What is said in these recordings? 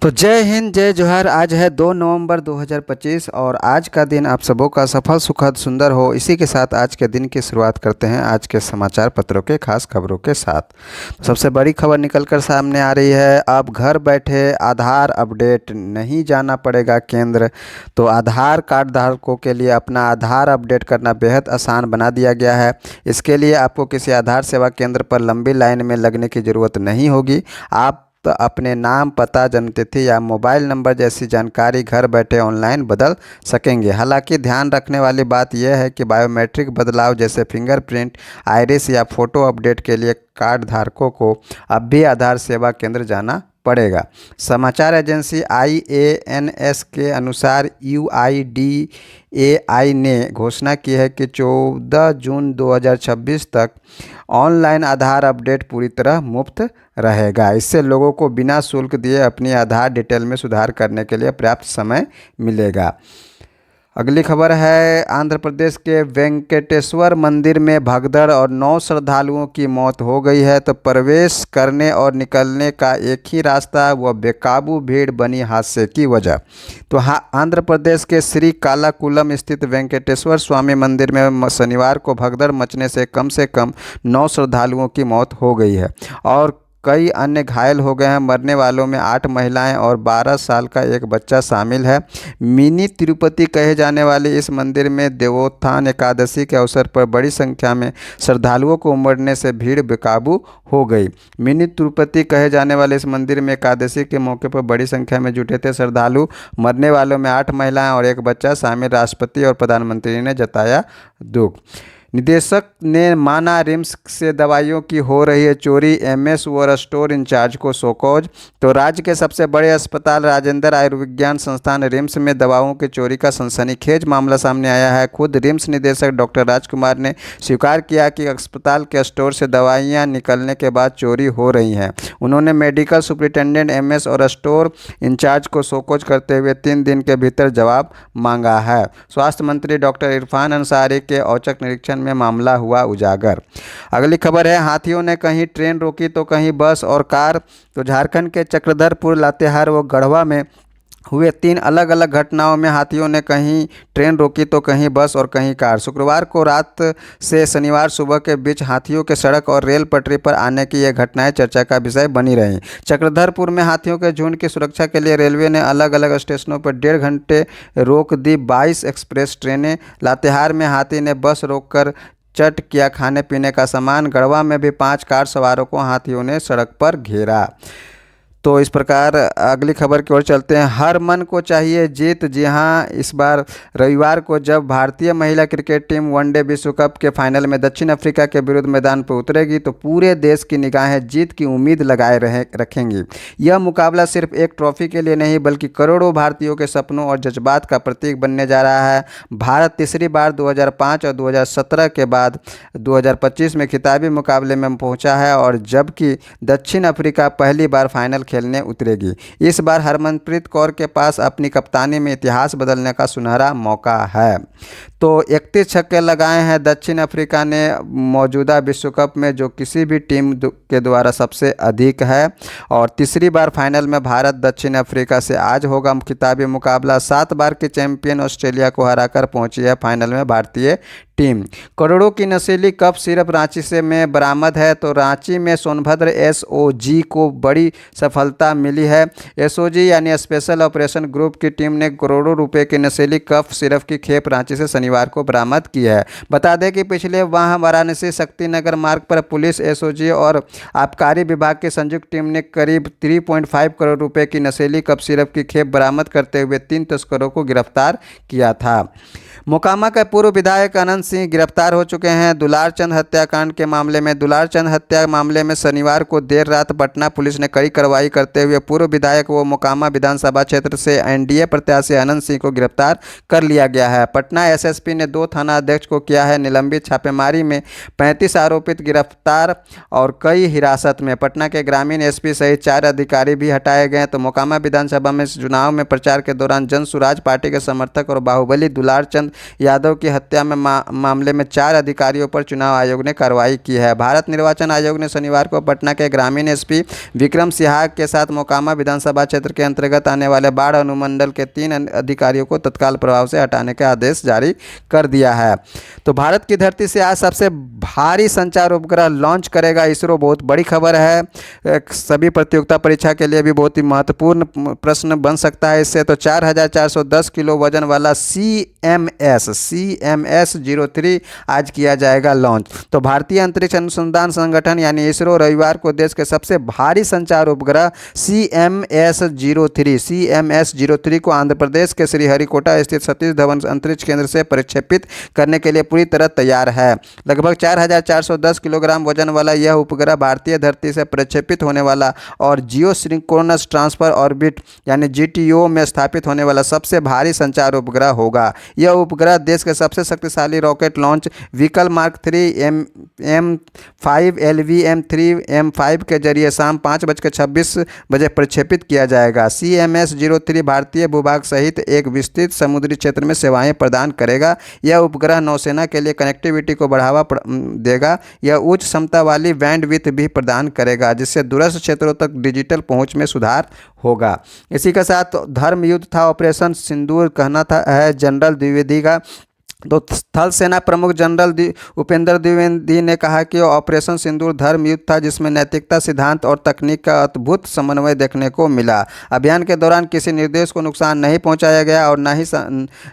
तो जय हिंद जय जोहार। आज है 2 नवंबर 2025 और आज का दिन आप सबों का सफल सुखद सुंदर हो। इसी के साथ आज के दिन की शुरुआत करते हैं आज के समाचार पत्रों के खास खबरों के साथ। तो सबसे बड़ी खबर निकलकर सामने आ रही है, अब घर बैठे आधार अपडेट नहीं जाना पड़ेगा केंद्र। तो आधार कार्ड धारकों के लिए अपना आधार अपडेट करना बेहद आसान बना दिया गया है। इसके लिए आपको किसी आधार सेवा केंद्र पर लंबी लाइन में लगने की ज़रूरत नहीं होगी। आप तो अपने नाम, पता, जन्मतिथि या मोबाइल नंबर जैसी जानकारी घर बैठे ऑनलाइन बदल सकेंगे। हालांकि ध्यान रखने वाली बात यह है कि बायोमेट्रिक बदलाव जैसे फिंगरप्रिंट, आइरिस या फ़ोटो अपडेट के लिए कार्ड धारकों को अब भी आधार सेवा केंद्र जाना पड़ेगा। समाचार एजेंसी IANS के अनुसार UIDAI ने घोषणा की है कि 14 जून 2026 तक ऑनलाइन आधार अपडेट पूरी तरह मुफ्त रहेगा। इससे लोगों को बिना शुल्क दिए अपनी आधार डिटेल में सुधार करने के लिए पर्याप्त समय मिलेगा। अगली खबर है, आंध्र प्रदेश के वेंकटेश्वर मंदिर में भगदड़ और 9 श्रद्धालुओं की मौत हो गई है। तो प्रवेश करने और निकलने का एक ही रास्ता, वह बेकाबू भीड़ बनी हादसे की वजह। तो आंध्र प्रदेश के श्री कालाकुलम स्थित वेंकटेश्वर स्वामी मंदिर में शनिवार को भगदड़ मचने से कम 9 श्रद्धालुओं की मौत हो गई है और कई अन्य घायल हो गए हैं। मरने वालों में 8 महिलाएं और 12 साल का एक बच्चा शामिल है। मिनी तिरुपति कहे जाने वाले इस मंदिर में देवोत्थान एकादशी के अवसर पर बड़ी संख्या में श्रद्धालुओं को उमड़ने से भीड़ बेकाबू हो गई। मिनी तिरुपति कहे जाने वाले इस मंदिर में एकादशी के मौके पर बड़ी संख्या में जुटे थे श्रद्धालु। मरने वालों में 8 महिलाएं और एक बच्चा शामिल। राष्ट्रपति और प्रधानमंत्री ने जताया दुख। निदेशक ने माना रिम्स से दवाइयों की हो रही है चोरी, MS व स्टोर इंचार्ज को शोकॉज। तो राज्य के सबसे बड़े अस्पताल राजेंद्र आयुर्विज्ञान संस्थान रिम्स में दवाओं की चोरी का सनसनीखेज मामला सामने आया है। खुद रिम्स निदेशक डॉक्टर राजकुमार ने स्वीकार किया कि अस्पताल के स्टोर से दवाइयां निकलने के बाद चोरी हो रही हैं। उन्होंने मेडिकल सुपरिटेंडेंट MS और स्टोर इंचार्ज को शोकॉज करते हुए 3 दिन के भीतर जवाब मांगा है। स्वास्थ्य मंत्री डॉक्टर इरफान अंसारी के औचक निरीक्षण में मामला हुआ उजागर। अगली खबर है, हाथियों ने कहीं ट्रेन रोकी तो कहीं बस और कार। तो झारखंड के चक्रधरपुर, लातेहार व गढ़वा में हुए 3 अलग अलग घटनाओं में हाथियों ने कहीं ट्रेन रोकी तो कहीं बस और कहीं कार। शुक्रवार को रात से शनिवार सुबह के बीच हाथियों के सड़क और रेल पटरी पर आने की ये घटनाएं चर्चा का विषय बनी रहीं। चक्रधरपुर में हाथियों के झुंड की सुरक्षा के लिए रेलवे ने अलग अलग स्टेशनों पर 1.5 घंटे रोक दी 22 एक्सप्रेस ट्रेनें। लातेहार में हाथी ने बस रोककर चट किया खाने पीने का सामान। गढ़वा में भी 5 कार सवारों को हाथियों ने सड़क पर घेरा। तो इस प्रकार अगली खबर की ओर चलते हैं। हर मन को चाहिए जीत। जी हां, इस बार रविवार को जब भारतीय महिला क्रिकेट टीम वनडे विश्व कप के फाइनल में दक्षिण अफ्रीका के विरुद्ध मैदान पर उतरेगी तो पूरे देश की निगाहें जीत की उम्मीद लगाए रखेंगी। यह मुकाबला सिर्फ एक ट्रॉफी के लिए नहीं बल्कि करोड़ों भारतीयों के सपनों और जज्बात का प्रतीक बनने जा रहा है। भारत तीसरी बार 2005 और 2017 के बाद 2025 में खिताबी मुकाबले में पहुंचा है और जबकि दक्षिण अफ्रीका पहली बार फाइनल खेलने उतरेगी। इस बार हरमनप्रीत कौर के पास अपनी कप्तानी में इतिहास बदलने का सुनहरा मौका है। तो 31 छक्के लगाए हैं दक्षिण अफ्रीका ने मौजूदा विश्व कप में, जो किसी भी टीम के द्वारा सबसे अधिक है। और तीसरी बार फाइनल में भारत दक्षिण अफ्रीका से आज होगा खिताबी मुकाबला। 7 बार के चैंपियन ऑस्ट्रेलिया को हराकर पहुंची है फाइनल में भारतीय टीम। करोड़ों की नशीली कप सिर्फ रांची से में बरामद है। तो रांची में सोनभद्र SOG को बड़ी सफलता मिली है। SOG यानी स्पेशल ऑपरेशन ग्रुप की टीम ने करोड़ों रुपए की नशीली कफ सिरप की खेप रांची से शनिवार को बरामद की है। बता दें कि पिछले माह वाराणसी शक्तिनगर मार्ग पर पुलिस, SOG और आबकारी विभाग की संयुक्त टीम ने करीब 3.5 करोड़ रुपए की नशीली कफ सिरप की खेप बरामद करते हुए 3 तस्करों को गिरफ्तार किया था। मोकामा के पूर्व विधायक अनंत सिंह गिरफ्तार हो चुके हैं। दुलारचंद हत्याकांड के मामले में दुलारचंद हत्या मामले में शनिवार को देर रात पटना पुलिस ने कड़ी कार्रवाई करते हुए पूर्व विधायक व मोकामा विधानसभा क्षेत्र से NDA प्रत्याशी अनंत सिंह को गिरफ्तार कर लिया गया है। पटना SSP ने 2 थाना अध्यक्ष को किया है निलंबित। छापेमारी में 35 आरोपित गिरफ्तार और कई हिरासत में। पटना के ग्रामीण SP सहित 4 अधिकारी भी हटाए गए। तो मोकामा विधानसभा में चुनाव में प्रचार के दौरान जन सुराज पार्टी के समर्थक और बाहुबली दुलारचंद यादव की हत्या में मामले में 4 अधिकारियों पर चुनाव आयोग ने कार्रवाई की है। भारत निर्वाचन आयोग ने शनिवार को पटना के ग्रामीण एसपी विक्रम सिन्हा के साथ मोकामा विधानसभा क्षेत्र के अंतर्गत आने वाले बाढ़ अनुमंडल के 3 अधिकारियों को तत्काल प्रभाव से हटाने का आदेश जारी कर दिया है। तो भारत की धरती से आज सबसे भारी संचार उपग्रह लॉन्च करेगा इसरो, बहुत बड़ी खबर है। सभी प्रतियोगिता परीक्षा के लिए भी बहुत ही महत्वपूर्ण प्रश्न बन सकता है इससे। तो 4410 किलो वजन वाला CMS-03 आज किया जाएगा लॉन्च। तो भारतीय अंतरिक्ष अनुसंधान संगठन यानी इसरो रविवार को देश के सबसे भारी संचार उपग्रह CMS-03 को आंध्र प्रदेश के श्रीहरिकोटा स्थित सतीश धवन अंतरिक्ष केंद्र से प्रक्षेपित करने के लिए पूरी तरह तैयार है। लगभग 4410 किलोग्राम वजन वाला यह उपग्रह भारतीय धरती से प्रक्षेपित होने वाला और जियो सिंक्रोनस ट्रांसफर ऑर्बिट यानी GTO में स्थापित होने वाला सबसे भारी संचार उपग्रह होगा। यह उपग्रह देश के सबसे शक्तिशाली rocket launch vehicle mark 3 M5 LVM-3 M5 के जरिए शाम 5:26 बजे प्रक्षेपित किया जाएगा। CMS-03 भारतीय भूभाग सहित एक विस्तृत समुद्री क्षेत्र में सेवाएं प्रदान करेगा। यह उपग्रह नौसेना के लिए कनेक्टिविटी को बढ़ावा देगा। यह उच्च क्षमता वाली बैंडविड्थ भी प्रदान करेगा जिससे दूरस्थ क्षेत्रों तक डिजिटल पहुंच में सुधार होगा। इसी के साथ धर्म युद्ध था ऑपरेशन सिंदूर, कहना था है जनरल द्विवेदी का। तो थल सेना प्रमुख जनरल उपेंद्र द्विवेदी ने कहा कि ऑपरेशन सिंदूर धर्म युद्ध था जिसमें नैतिकता, सिद्धांत और तकनीक का अद्भुत समन्वय देखने को मिला। अभियान के दौरान किसी निर्देश को नुकसान नहीं पहुंचाया गया और न ही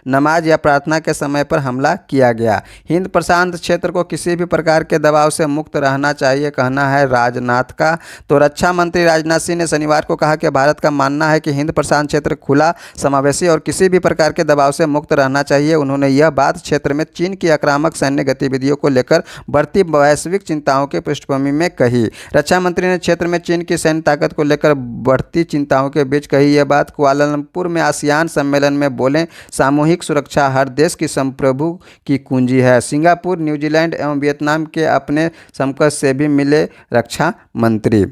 नमाज या प्रार्थना के समय पर हमला किया गया। हिंद प्रशांत क्षेत्र को किसी भी प्रकार के दबाव से मुक्त रहना चाहिए, कहना है राजनाथ का। तो रक्षा मंत्री राजनाथ सिंह ने शनिवार को कहा कि भारत का मानना है कि हिंद प्रशांत क्षेत्र खुला, समावेशी और किसी भी प्रकार के दबाव से मुक्त रहना चाहिए। उन्होंने यह बात क्षेत्र में चीन की आक्रामक सैन्य गतिविधियों को लेकर बढ़ती वैश्विक चिंताओं के पृष्ठभूमि में कही। रक्षा मंत्री ने क्षेत्र में चीन की सैन्य ताकत को लेकर बढ़ती चिंताओं के बीच कही यह बात कुआलालंपुर में आसियान सम्मेलन में बोले। सामूहिक सुरक्षा हर देश की संप्रभु की कुंजी है। सिंगापुर, न्यूजीलैंड एवं वियतनाम के अपने समकक्ष से भी मिले रक्षा मंत्री।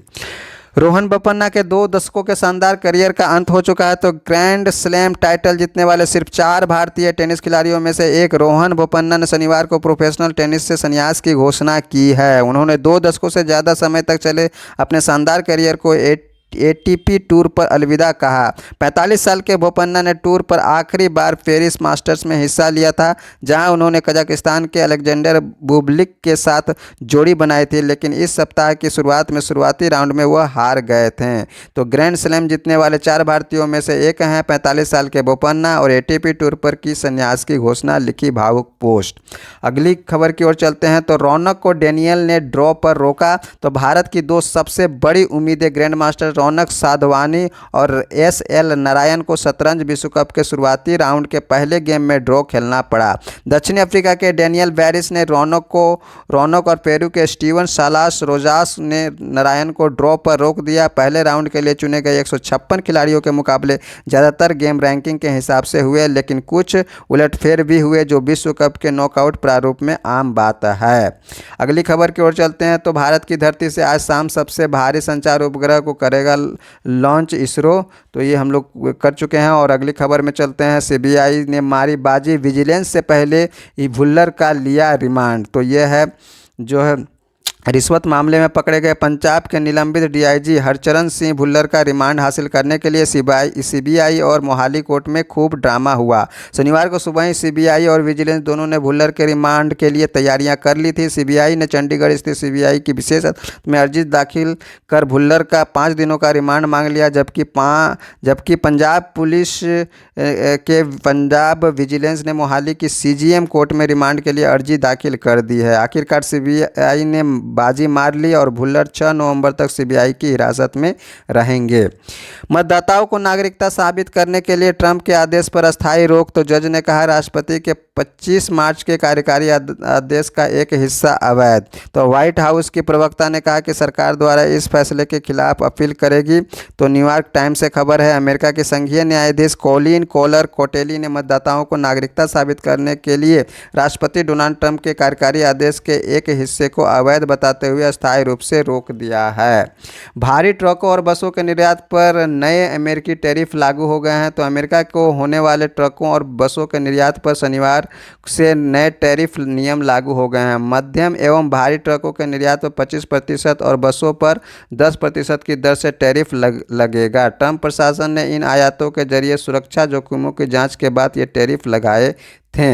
रोहन बोपन्ना के 2 दशकों के शानदार करियर का अंत हो चुका है। तो ग्रैंड स्लैम टाइटल जीतने वाले सिर्फ 4 भारतीय टेनिस खिलाड़ियों में से एक रोहन बोपन्ना ने शनिवार को प्रोफेशनल टेनिस से संन्यास की घोषणा की है। उन्होंने 2 दशकों से ज़्यादा समय तक चले अपने शानदार करियर को ATP टूर पर अलविदा कहा। 45 साल के बोपन्ना ने टूर पर आखिरी बार पेरिस मास्टर्स में हिस्सा लिया था जहां उन्होंने कजाकिस्तान के अलेक्जेंडर बुबलिक के साथ जोड़ी बनाई थी, लेकिन इस सप्ताह की शुरुआत में शुरुआती राउंड में वह हार गए थे। तो ग्रैंड स्लैम जीतने वाले 4 भारतीयों में से एक हैं 45 साल के बोपन्ना और ATP टूर पर की संन्यास की घोषणा, लिखी भावुक पोस्ट। अगली खबर की ओर चलते हैं। तो रौनक को डेनियल ने ड्रॉ पर रोका। तो भारत की 2 सबसे बड़ी उम्मीदें ग्रैंड मास्टर रौनक साधवानी और SL नारायण को शतरंज विश्व कप के शुरुआती राउंड के पहले गेम में ड्रॉ खेलना पड़ा। दक्षिण अफ्रीका के डेनियल बैरिस ने रौनक और पेरू के स्टीवन सालास रोजास ने नारायण को ड्रॉ पर रोक दिया। पहले राउंड के लिए चुने गए 156 खिलाड़ियों के मुकाबले ज़्यादातर गेम रैंकिंग के हिसाब से हुए, लेकिन कुछ उलटफेर भी हुए जो विश्व कप के नॉकआउट प्रारूप में आम बात है। अगली खबर की ओर चलते हैं। तो भारत की धरती से आज शाम सबसे भारी संचार उपग्रह को करेगा लॉन्च इसरो। तो ये हम लोग कर चुके हैं। और अगली खबर में चलते हैं। CBI ने मारी बाजी, विजिलेंस से पहले ही भुल्लर का लिया रिमांड। तो ये है जो है रिश्वत मामले में पकड़े गए पंजाब के निलंबित DIG हरचरण सिंह भुल्लर का रिमांड हासिल करने के लिए CBI और मोहाली कोर्ट में खूब ड्रामा हुआ। शनिवार को सुबह ही CBI और विजिलेंस दोनों ने भुल्लर के रिमांड के लिए तैयारियां कर ली थी। CBI ने चंडीगढ़ स्थित CBI की विशेष अदालत में अर्जी दाखिल कर भुल्लर का 5 दिनों का रिमांड मांग लिया, जबकि पंजाब पुलिस के पंजाब विजिलेंस ने मोहाली की CGM कोर्ट में रिमांड के लिए अर्जी दाखिल कर दी है। आखिरकार CBI ने बाजी मार ली और भुल्लर 6 नवंबर तक CBI की हिरासत में रहेंगे। मतदाताओं को नागरिकता साबित करने के लिए ट्रंप के आदेश पर अस्थायी रोक। तो जज ने कहा राष्ट्रपति के 25 मार्च के कार्यकारी आदेश का एक हिस्सा अवैध। तो व्हाइट हाउस की प्रवक्ता ने कहा कि सरकार द्वारा इस फैसले के खिलाफ अपील करेगी। तो न्यूयॉर्क टाइम्स से खबर है। अमेरिका के संघीय न्यायाधीश कॉलिन कॉलर कोटेली ने मतदाताओं को नागरिकता साबित करने के लिए राष्ट्रपति डोनाल्ड ट्रंप के कार्यकारी आदेश के एक हिस्से को अवैध बताते हुए अस्थायी रूप से रोक दिया है। भारी ट्रकों और बसों के निर्यात पर नए अमेरिकी टैरिफ लागू हो गए हैं। तो अमेरिका को होने वाले ट्रकों और बसों के निर्यात पर शनिवार सोमवार से नए टैरिफ नियम लागू हो गए हैं। मध्यम एवं भारी ट्रकों के निर्यात पर 25% और बसों पर 10% की दर से टैरिफ लगेगा। ट्रंप प्रशासन ने इन आयातों के जरिए सुरक्षा जोखिमों की जांच के बाद ये टैरिफ लगाए थे।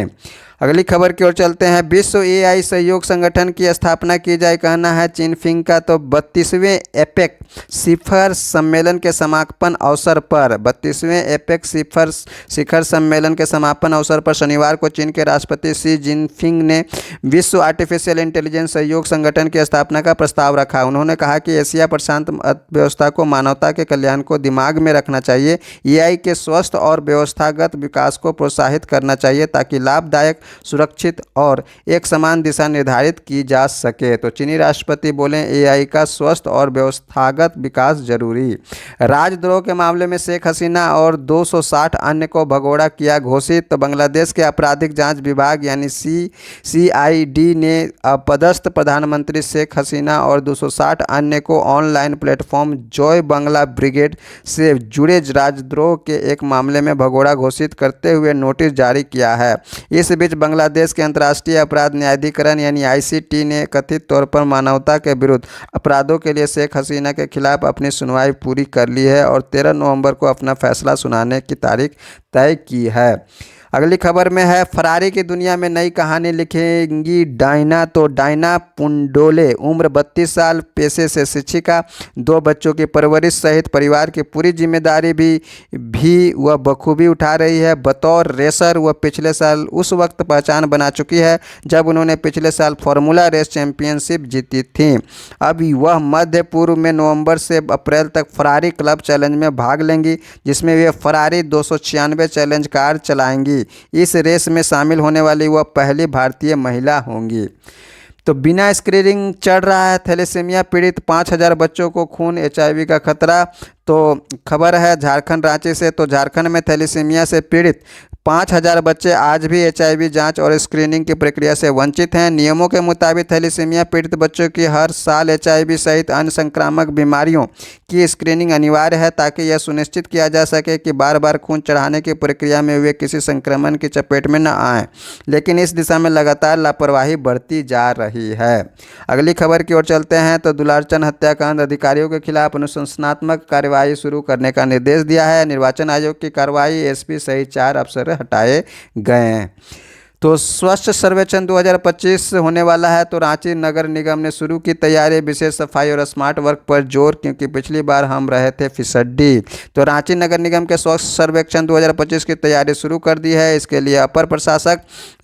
अगली खबर की ओर चलते हैं। विश्व एआई सहयोग संगठन की स्थापना की जाए, कहना है चिनफिंग का। तो 32वें एपेक शिखर सम्मेलन के समापन अवसर पर 32वें एपेक शिखर सम्मेलन के समापन अवसर पर शनिवार को चीन के राष्ट्रपति शी जिनपिंग ने विश्व आर्टिफिशियल इंटेलिजेंस सहयोग संगठन की स्थापना का प्रस्ताव रखा। उन्होंने कहा कि एशिया प्रशांत अर्थव्यवस्था को मानवता के कल्याण को दिमाग में रखना चाहिए। एआई के स्वस्थ और व्यवस्थागत विकास को प्रोत्साहित करना चाहिए ताकि लाभदायक, सुरक्षित और एक समान दिशा निर्धारित की जा सके। तो चीनी राष्ट्रपति बोले, एआई का स्वस्थ और व्यवस्थागत विकास जरूरी। राजद्रोह के मामले में शेख हसीना और 260 अन्य को भगोड़ा किया घोषित। तो बांग्लादेश के आपराधिक जांच विभाग यानी सीआईडी ने अपदस्थ प्रधानमंत्री शेख हसीना और 260 अन्य को online platform Joy Bangla brigade से जुड़े राजद्रोह के एक मामले में भगोड़ा घोषित करते हुए नोटिस जारी किया है। इस बीच बांग्लादेश के अंतर्राष्ट्रीय अपराध न्यायाधिकरण यानी आईसीटी ने कथित तौर पर मानवता के विरुद्ध अपराधों के लिए शेख हसीना के खिलाफ अपनी सुनवाई पूरी कर ली है और 13 नवंबर को अपना फैसला सुनाने की तारीख तय की है। अगली खबर में है, फरारी की दुनिया में नई कहानी लिखेंगी डायना। तो डायना पुंडोले उम्र 32 साल, पेशे से शिक्षिका, 2 बच्चों की परवरिश सहित परिवार की पूरी जिम्मेदारी भी वह बखूबी उठा रही है। बतौर रेसर वह पिछले साल उस वक्त पहचान बना चुकी है जब उन्होंने पिछले साल फार्मूला रेस चैंपियनशिप जीती थी। अब वह मध्य पूर्व में नवंबर से अप्रैल तक फरारी क्लब चैलेंज में भाग लेंगी, जिसमें वे फरारी 296 चैलेंज कार चलाएंगी। इस रेस में शामिल होने वाली वह पहली भारतीय महिला होंगी। तो बिना स्क्रीनिंग चढ़ रहा है थैलेसीमिया पीड़ित 5000 बच्चों को खून एचआईवी का खतरा। तो खबर है झारखंड रांची से। तो झारखंड में थैलेसीमिया से पीड़ित 5000 बच्चे आज भी एचआईवी जांच और स्क्रीनिंग की प्रक्रिया से वंचित हैं। नियमों के मुताबिक थैलेसीमिया पीड़ित बच्चों की हर साल एचआईवी सहित अन्य संक्रामक बीमारियों की स्क्रीनिंग अनिवार्य है ताकि यह सुनिश्चित किया जा सके कि बार बार खून चढ़ाने की प्रक्रिया में वे किसी संक्रमण की चपेट में न आएँ। लेकिन इस दिशा में लगातार लापरवाही बढ़ती जा रही है। अगली खबर की ओर चलते हैं। तो दुलारचंद हत्याकांड, अधिकारियों के खिलाफ अनुशासनात्मक कार्यवाही शुरू करने का निर्देश दिया है। निर्वाचन आयोग की कार्रवाई, एसपी सहित 4 अफसर हटाए गए हैं। तो स्वच्छ सर्वेक्षण 2025 होने वाला है। तो रांची नगर निगम ने शुरू की तैयारी, विशेष सफाई और स्मार्ट वर्क पर जोर, क्योंकि पिछली बार हम रहे थे फिसड्डी। तो रांची नगर निगम के स्वच्छ सर्वेक्षण 2025 की तैयारी शुरू कर दी है। इसके लिए अपर प्रशासक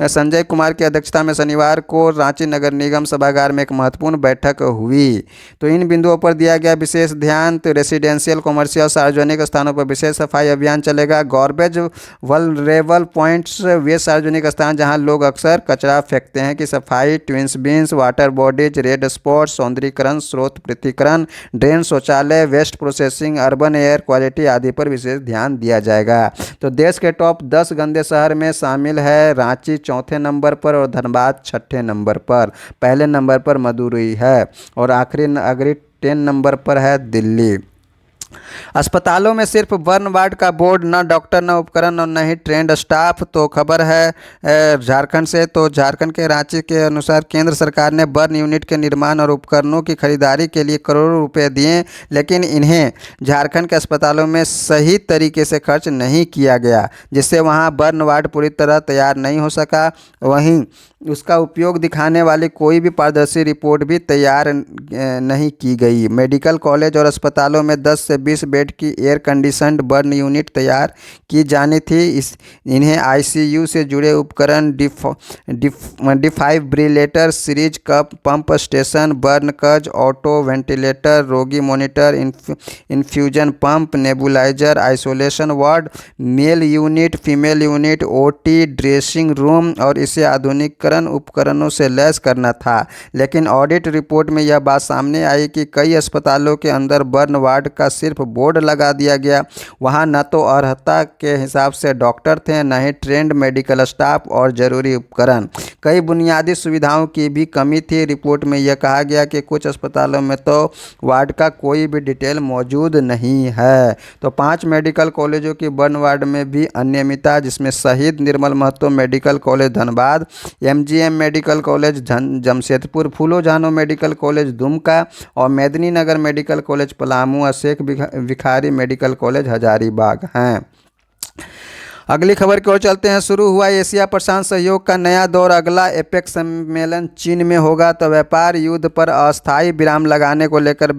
संजय कुमार की अध्यक्षता में शनिवार को रांची नगर निगम सभागार में एक महत्वपूर्ण बैठक हुई। तो इन बिंदुओं पर दिया गया विशेष ध्यान। तो रेसिडेंशियल, कॉमर्शियल, सार्वजनिक स्थानों पर विशेष सफाई अभियान चलेगा। गॉर्बेज वल्नरेबल पॉइंट्स, वे सार्वजनिक स्थान जहां लोग अक्सर कचरा फेंकते हैं, की सफाई। Twins bins, water bodies, red spot, सौंदर्यीकरण, स्रोत पृथक्करण, ड्रेन, शौचालय, waste processing, urban air quality आदि पर विशेष ध्यान दिया जाएगा। तो देश के टॉप 10 गंदे शहर में शामिल है रांची 4थे नंबर पर और धनबाद 6ठे नंबर पर। पहले नंबर पर मदुरई है और आखिरी 10 नंबर पर है दिल्ली। अस्पतालों में सिर्फ बर्न वार्ड का बोर्ड, न डॉक्टर, न उपकरण और न ही ट्रेंड स्टाफ। तो खबर है झारखंड से। तो झारखंड के रांची के अनुसार केंद्र सरकार ने बर्न यूनिट के निर्माण और उपकरणों की खरीदारी के लिए करोड़ों रुपए दिए, लेकिन इन्हें झारखंड के अस्पतालों में सही तरीके से खर्च नहीं किया गया, जिससे वहां बर्न वार्ड पूरी तरह तैयार नहीं हो सका। वहीं उसका उपयोग दिखाने वाली कोई भी पारदर्शी रिपोर्ट भी तैयार नहीं की गई। मेडिकल कॉलेज और अस्पतालों में 10 से 20 बेड की एयर कंडीशनड बर्न यूनिट तैयार की जानी थी। इन्हें आईसीयू से जुड़े उपकरण, डिफाइब्रिलेटर, सीरीज कप, पंप स्टेशन, बर्न कज, ऑटो वेंटिलेटर, रोगी monitor, infusion pump, nebuliser, isolation ward, male unit, female unit, OT, dressing room और इसे आधुनिक उपकरणों से लैस करना था। लेकिन ऑडिट रिपोर्ट में यह बात सामने आई कि कई अस्पतालों के अंदर बर्न वार्ड का सिर्फ सिर्फ बोर्ड लगा दिया गया। वहाँ न तो अर्हता के हिसाब से डॉक्टर थे, न ही ट्रेंड मेडिकल स्टाफ और ज़रूरी उपकरण। कई बुनियादी सुविधाओं की भी कमी थी। रिपोर्ट में यह कहा गया कि कुछ अस्पतालों में तो वार्ड का कोई भी डिटेल मौजूद नहीं है। तो 5 मेडिकल कॉलेजों की वन वार्ड में भी अनियमितता, जिसमें शहीद Nirmal Mahato medical college Dhanbad, MGM medical college Jamshedpur, Phulo Jhano medical college Dumka और मेदिनीनगर मेडिकल कॉलेज पलामू और शेख भिखारी मेडिकल कॉलेज हजारीबाग हैं। अगली खबर की ओर चलते हैं। शुरू हुआ एशिया प्रशांत सहयोग का नया दौर। अगला एपेक सम्मेलन चीन में होगा। तो व्यापार युद्ध पर अस्थायी विराम लगाने को लेकर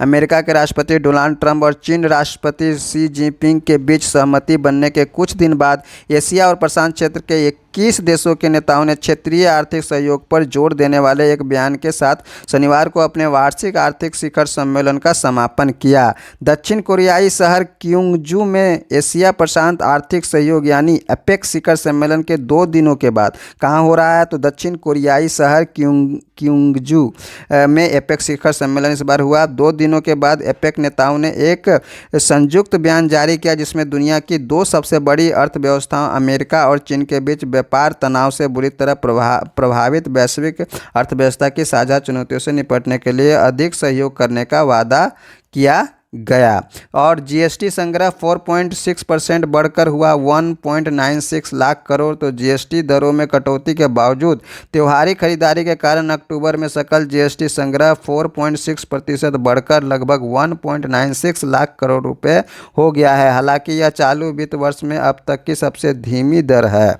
अमेरिका के राष्ट्रपति डोनाल्ड ट्रंप और चीन राष्ट्रपति शी जिनपिंग के बीच सहमति बनने के कुछ दिन बाद एशिया और प्रशांत क्षेत्र के 21 देशों के नेताओं ने क्षेत्रीय आर्थिक सहयोग पर जोर देने वाले एक बयान के साथ शनिवार को अपने वार्षिक आर्थिक शिखर सम्मेलन का समापन किया। दक्षिण कोरियाई शहर क्योंगजू में एशिया प्रशांत आर्थिक सहयोग यानी एपेक शिखर सम्मेलन के 2 दिनों के बाद कहाँ हो रहा है? तो दक्षिण कोरियाई शहर क्योंगजू में एपेक शिखर सम्मेलन इस बार हुआ। 2 दिनों के बाद एपेक नेताओं ने एक संयुक्त बयान जारी किया, जिसमें दुनिया की 2 सबसे बड़ी अर्थव्यवस्थाओं अमेरिका और चीन के बीच व्यापार तनाव से बुरी तरह प्रभावित वैश्विक अर्थव्यवस्था की साझा चुनौतियों से निपटने के लिए अधिक सहयोग करने का वादा किया गया। और जीएसटी संग्रह 4.6% बढ़कर हुआ 1.96 लाख करोड़। तो जीएसटी दरों में कटौती के बावजूद त्योहारी खरीदारी के कारण अक्टूबर में सकल जीएसटी संग्रह 4.6% बढ़कर लगभग 1.96 लाख करोड़ रुपए हो गया है। हालांकि यह चालू वित्त वर्ष में अब तक की सबसे धीमी दर है।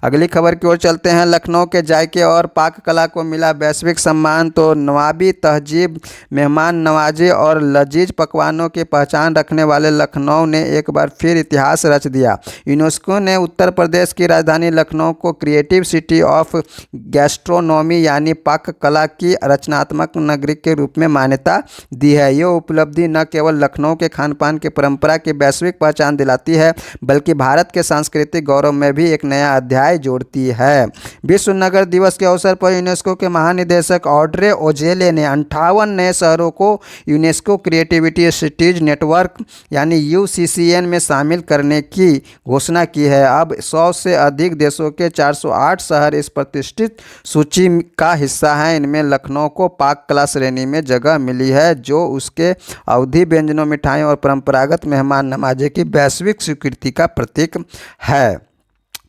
अगली खबर की ओर चलते हैं। लखनऊ के जायके और पाक कला को मिला वैश्विक सम्मान। तो नवाबी तहजीब, मेहमान नवाजी और लजीज पकवानों की पहचान रखने वाले लखनऊ ने एक बार फिर इतिहास रच दिया। यूनेस्को ने उत्तर प्रदेश की राजधानी लखनऊ को क्रिएटिव सिटी ऑफ गैस्ट्रोनॉमी यानी पाक कला की रचनात्मक नगरी के रूप में मान्यता दी है। ये उपलब्धि न केवल लखनऊ के खान पान की परंपरा की वैश्विक पहचान दिलाती है, बल्कि भारत के सांस्कृतिक गौरव में भी एक नया अध्याय जोड़ती है। विश्व नगर दिवस के अवसर पर यूनेस्को के महानिदेशक ऑड्रे ओजेले ने 58 नए शहरों को यूनेस्को क्रिएटिविटी सिटीज नेटवर्क यानी UCCN में शामिल करने की घोषणा की है। अब 100 से अधिक देशों के 408 शहर इस प्रतिष्ठित सूची का हिस्सा हैं। इनमें लखनऊ को पाक कला श्रेणी में जगह मिली है, जो उसके अवधी व्यंजनों, मिठाइयों और परंपरागत मेहमान नवाजी की वैश्विक स्वीकृति का प्रतीक है।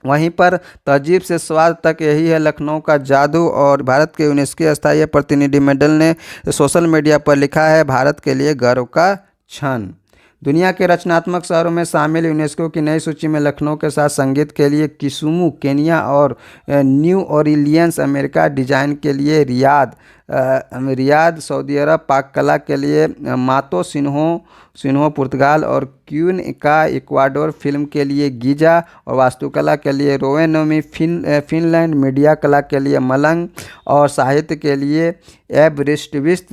वहीं पर तहजीब से स्वाद तक यही है लखनऊ का जादू। और भारत के यूनेस्को स्थायी प्रतिनिधिमंडल ने सोशल मीडिया पर लिखा है, भारत के लिए गर्व का क्षण। दुनिया के रचनात्मक शहरों में शामिल यूनेस्को की नई सूची में लखनऊ के साथ संगीत के लिए किसुमू केन्या और न्यू ओरिलियंस अमेरिका, डिजाइन के लिए रियाद सऊदी अरब, पाक कला के लिए मातो सिन्हो पुर्तगाल और क्यून का इक्वाडोर, फिल्म के लिए गीजा और वास्तुकला के लिए रोवेनोमी फिनलैंड, मीडिया कला के लिए मलंग और साहित्य के लिए एबरिस्टविस्ट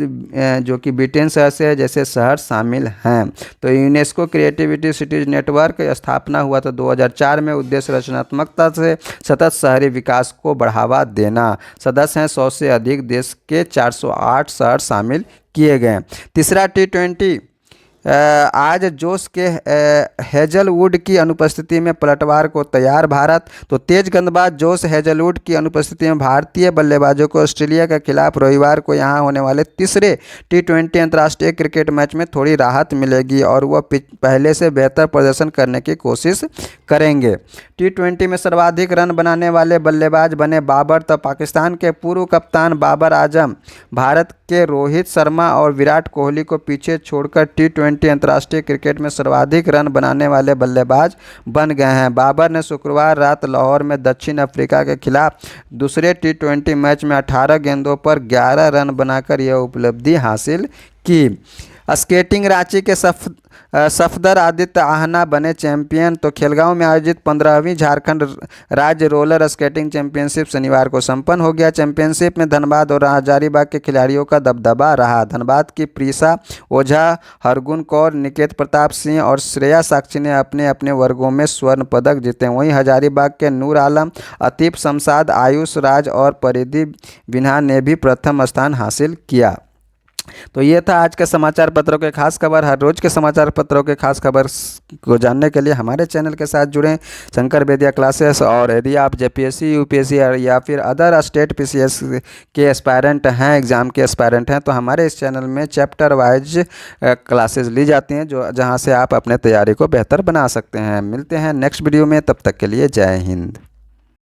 जो कि ब्रिटेन शहर से है जैसे शहर शामिल हैं। तो यूनेस्को क्रिएटिविटी सिटीज नेटवर्क स्थापना हुआ था 2004 में। उद्देश्य रचनात्मकता से सतत शहरी विकास को बढ़ावा देना। सदस्य हैं 100 से अधिक देश के 408 शहर शामिल किए गए। तीसरा T20 आज जोश के हेजलवुड की अनुपस्थिति में पलटवार को तैयार भारत। तो तेज गेंदबाज जोश हेजलवुड की अनुपस्थिति में भारतीय बल्लेबाजों को ऑस्ट्रेलिया के खिलाफ रविवार को यहां होने वाले तीसरे T20 अंतर्राष्ट्रीय क्रिकेट मैच में थोड़ी राहत मिलेगी और वह पहले से बेहतर प्रदर्शन करने की कोशिश करेंगे। T20 में सर्वाधिक रन बनाने वाले बल्लेबाज बने बाबर। तो पाकिस्तान के पूर्व कप्तान बाबर आजम भारत के रोहित शर्मा और विराट कोहली को पीछे छोड़कर T20 अंतर्राष्ट्रीय क्रिकेट में सर्वाधिक रन बनाने वाले बल्लेबाज बन गए हैं। बाबर ने शुक्रवार रात लाहौर में दक्षिण अफ्रीका के खिलाफ दूसरे T20 मैच में 18 गेंदों पर 11 रन बनाकर यह उपलब्धि हासिल की। स्केटिंग रांची के सफदर आदित्य आहना बने चैंपियन। तो खेलगांव में आयोजित 15वीं झारखंड राज्य रोलर स्केटिंग चैंपियनशिप शनिवार को संपन्न हो गया। चैंपियनशिप में धनबाद और हजारीबाग के खिलाड़ियों का दबदबा रहा। धनबाद की प्रीसा ओझा, हरगुन कौर, निकेत प्रताप सिंह और श्रेया साक्षी ने अपने अपने वर्गों में स्वर्ण पदक जीते। वहीं हजारीबाग के नूर आलम, अतीफ शमशाद, आयुष राज और परिधि बिन्हा ने भी प्रथम स्थान हासिल किया। तो ये था आज के समाचार पत्रों के खास खबर। हर रोज़ के समाचार पत्रों के खास खबर को जानने के लिए हमारे चैनल के साथ जुड़ें, शंकर बेदिया क्लासेस। और यदि आप जेपीएससी, यूपीएससी या फिर अदर स्टेट पीसीएस के एस्पायरेंट हैं, एग्ज़ाम के एस्पायरेंट हैं, तो हमारे इस चैनल में चैप्टर वाइज क्लासेस ली जाती हैं, जो जहाँ से आप अपने तैयारी को बेहतर बना सकते हैं। मिलते हैं नेक्स्ट वीडियो में, तब तक के लिए जय हिंद।